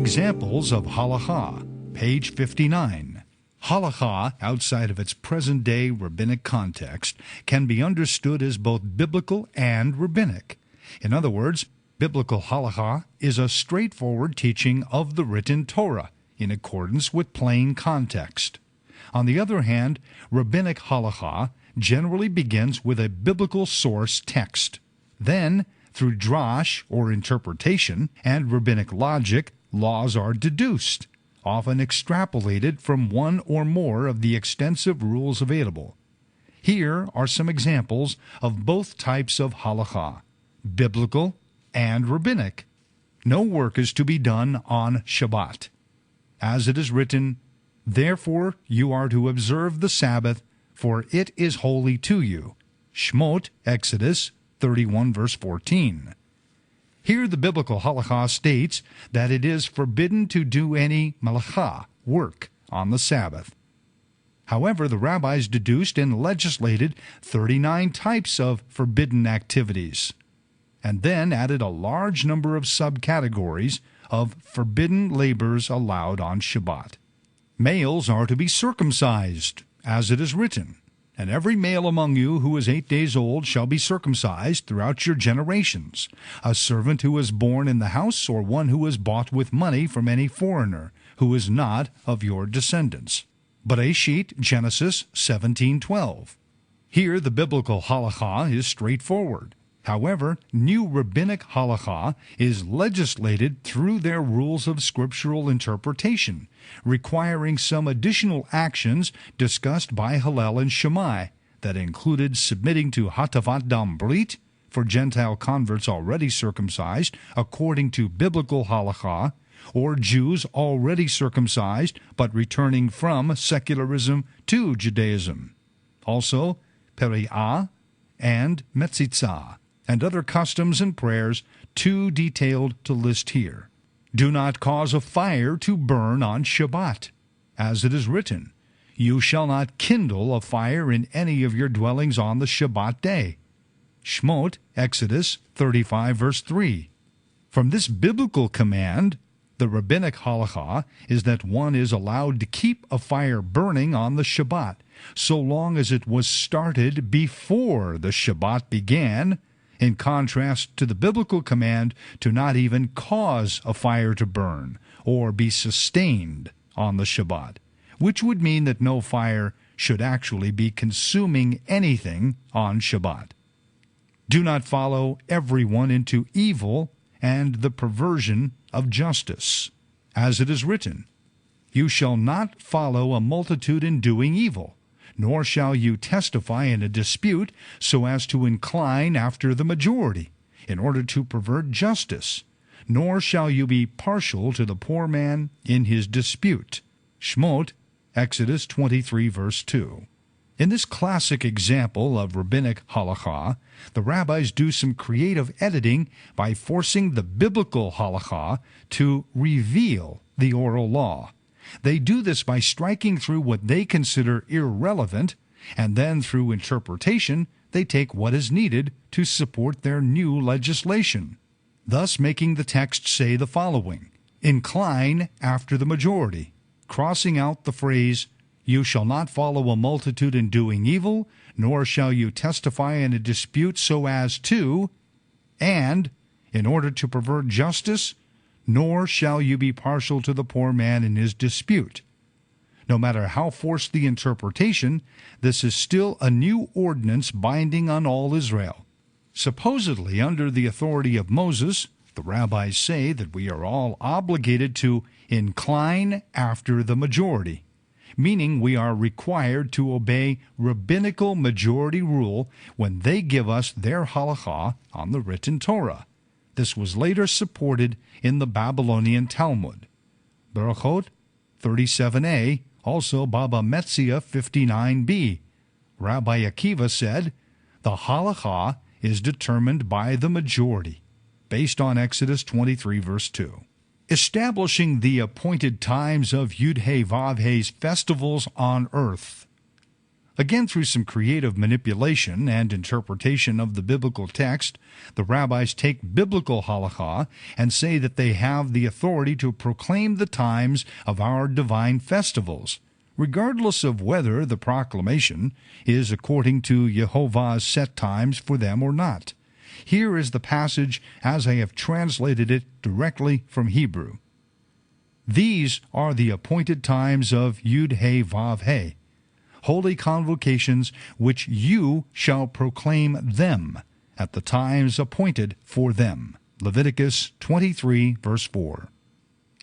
Examples of halakha, page 59. Halakha, outside of its present-day rabbinic context, can be understood as both biblical and rabbinic. In other words, biblical halakha is a straightforward teaching of the written Torah, in accordance with plain context. On the other hand, rabbinic halakha generally begins with a biblical source text. Then, through drash, or interpretation, and rabbinic logic, laws are deduced, often extrapolated from one or more of the extensive rules available. Here are some examples of both types of halakha, biblical and rabbinic. No work is to be done on Shabbat. As it is written, "Therefore you are to observe the Sabbath, for it is holy to you." Shmot, Exodus 31, verse 14. Here the biblical halakha states that it is forbidden to do any malacha, work, on the Sabbath. However, the rabbis deduced and legislated 39 types of forbidden activities, and then added a large number of subcategories of forbidden labors allowed on Shabbat. Males are to be circumcised, as it is written, "And every male among you who is 8 days old shall be circumcised throughout your generations, a servant who is born in the house, or one who is bought with money from any foreigner, who is not of your descendants." Bereshit, Genesis 17:12. Here the biblical halakha is straightforward. However, new rabbinic halakha is legislated through their rules of scriptural interpretation, requiring some additional actions discussed by Hillel and Shammai that included submitting to hatavat dam brit for Gentile converts already circumcised according to biblical halakha, or Jews already circumcised but returning from secularism to Judaism. Also, peri'ah and metzitzah, and other customs and prayers too detailed to list here. Do not cause a fire to burn on Shabbat. As it is written, "You shall not kindle a fire in any of your dwellings on the Shabbat day." Shmot, Exodus 35, verse 3. From this biblical command, the rabbinic halakha is that one is allowed to keep a fire burning on the Shabbat, so long as it was started before the Shabbat began, in contrast to the biblical command to not even cause a fire to burn or be sustained on the Shabbat, which would mean that no fire should actually be consuming anything on Shabbat. Do not follow everyone into evil and the perversion of justice. As it is written, "You shall not follow a multitude in doing evil, nor shall you testify in a dispute so as to incline after the majority, in order to pervert justice, nor shall you be partial to the poor man in his dispute." Shmot, Exodus 23, verse 2. In this classic example of rabbinic halakha, the rabbis do some creative editing by forcing the biblical halakha to reveal the oral law. They do this by striking through what they consider irrelevant, and then through interpretation they take what is needed to support their new legislation, thus making the text say the following: "Incline after the majority," crossing out the phrase, "You shall not follow a multitude in doing evil, nor shall you testify in a dispute so as to," and, "in order to pervert justice, nor shall you be partial to the poor man in his dispute." No matter how forced the interpretation, this is still a new ordinance binding on all Israel. Supposedly under the authority of Moses, the rabbis say that we are all obligated to incline after the majority, meaning we are required to obey rabbinical majority rule when they give us their halakha on the written Torah. This was later supported in the Babylonian Talmud. Berachot 37a, also Baba Metzia 59b. Rabbi Akiva said, "The halakha is determined by the majority," based on Exodus 23, verse 2. Establishing the appointed times of Yud-He Vav-He's festivals on earth. Again, through some creative manipulation and interpretation of the biblical text, the rabbis take biblical halakha and say that they have the authority to proclaim the times of our divine festivals, regardless of whether the proclamation is according to Jehovah's set times for them or not. Here is the passage as I have translated it directly from Hebrew. These are the appointed times of Yud-He-Vav-He, holy convocations which you shall proclaim them at the times appointed for them. Leviticus 23, verse 4.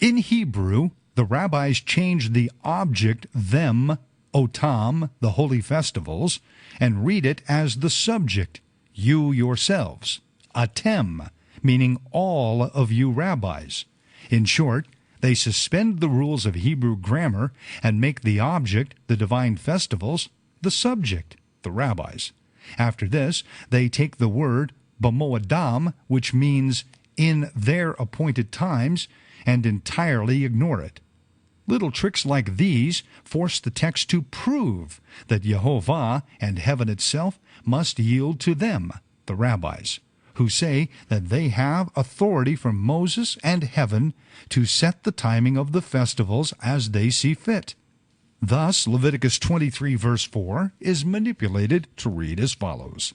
In Hebrew, the rabbis changed the object them, otam, the holy festivals, and read it as the subject, you yourselves, atem, meaning all of you rabbis. In short, they suspend the rules of Hebrew grammar and make the object, the divine festivals, the subject, the rabbis. After this, they take the word b'moadam, which means in their appointed times, and entirely ignore it. Little tricks like these force the text to prove that Jehovah and heaven itself must yield to them, the rabbis, who say that they have authority from Moses and heaven to set the timing of the festivals as they see fit. Thus, Leviticus 23, verse 4 is manipulated to read as follows.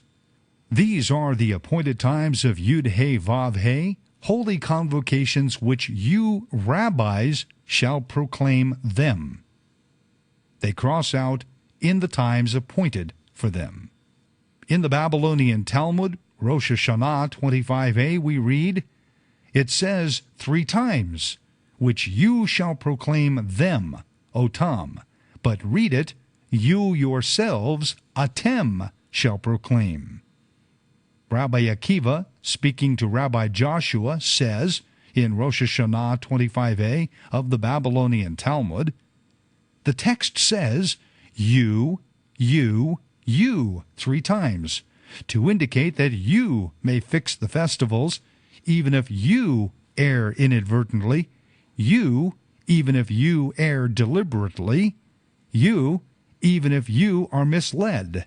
These are the appointed times of Yud-He-Vav-He, holy convocations which you rabbis shall proclaim them. They cross out, in the times appointed for them. In the Babylonian Talmud, Rosh Hashanah 25a, we read, it says 3 times, which you shall proclaim them, otam, but read it, you yourselves, atem, shall proclaim. Rabbi Akiva, speaking to Rabbi Joshua, says in Rosh Hashanah 25a of the Babylonian Talmud, the text says, you 3 times, to indicate that you may fix the festivals, even if you err inadvertently, you, even if you err deliberately, you, even if you are misled.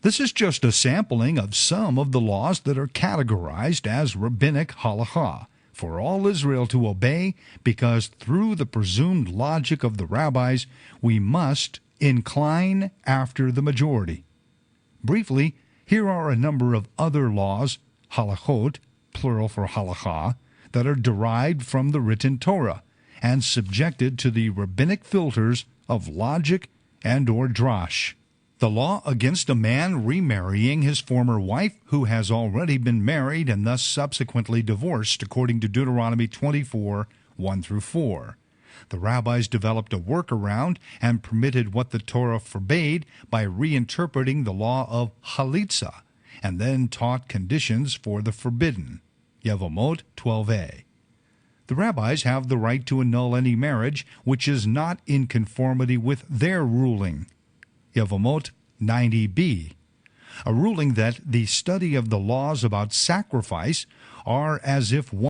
This is just a sampling of some of the laws that are categorized as rabbinic halakha for all Israel to obey, because through the presumed logic of the rabbis, we must incline after the majority. Briefly, here are a number of other laws, halachot, plural for halakha, that are derived from the written Torah and subjected to the rabbinic filters of logic and or drash. The law against a man remarrying his former wife who has already been married and thus subsequently divorced, according to Deuteronomy 24, 1-4. The rabbis developed a workaround and permitted what the Torah forbade by reinterpreting the law of chalitza, and then taught conditions for the forbidden. Yevamot 12a. The rabbis have the right to annul any marriage which is not in conformity with their ruling. Yevamot 90b. A ruling that the study of the laws about sacrifice are as if one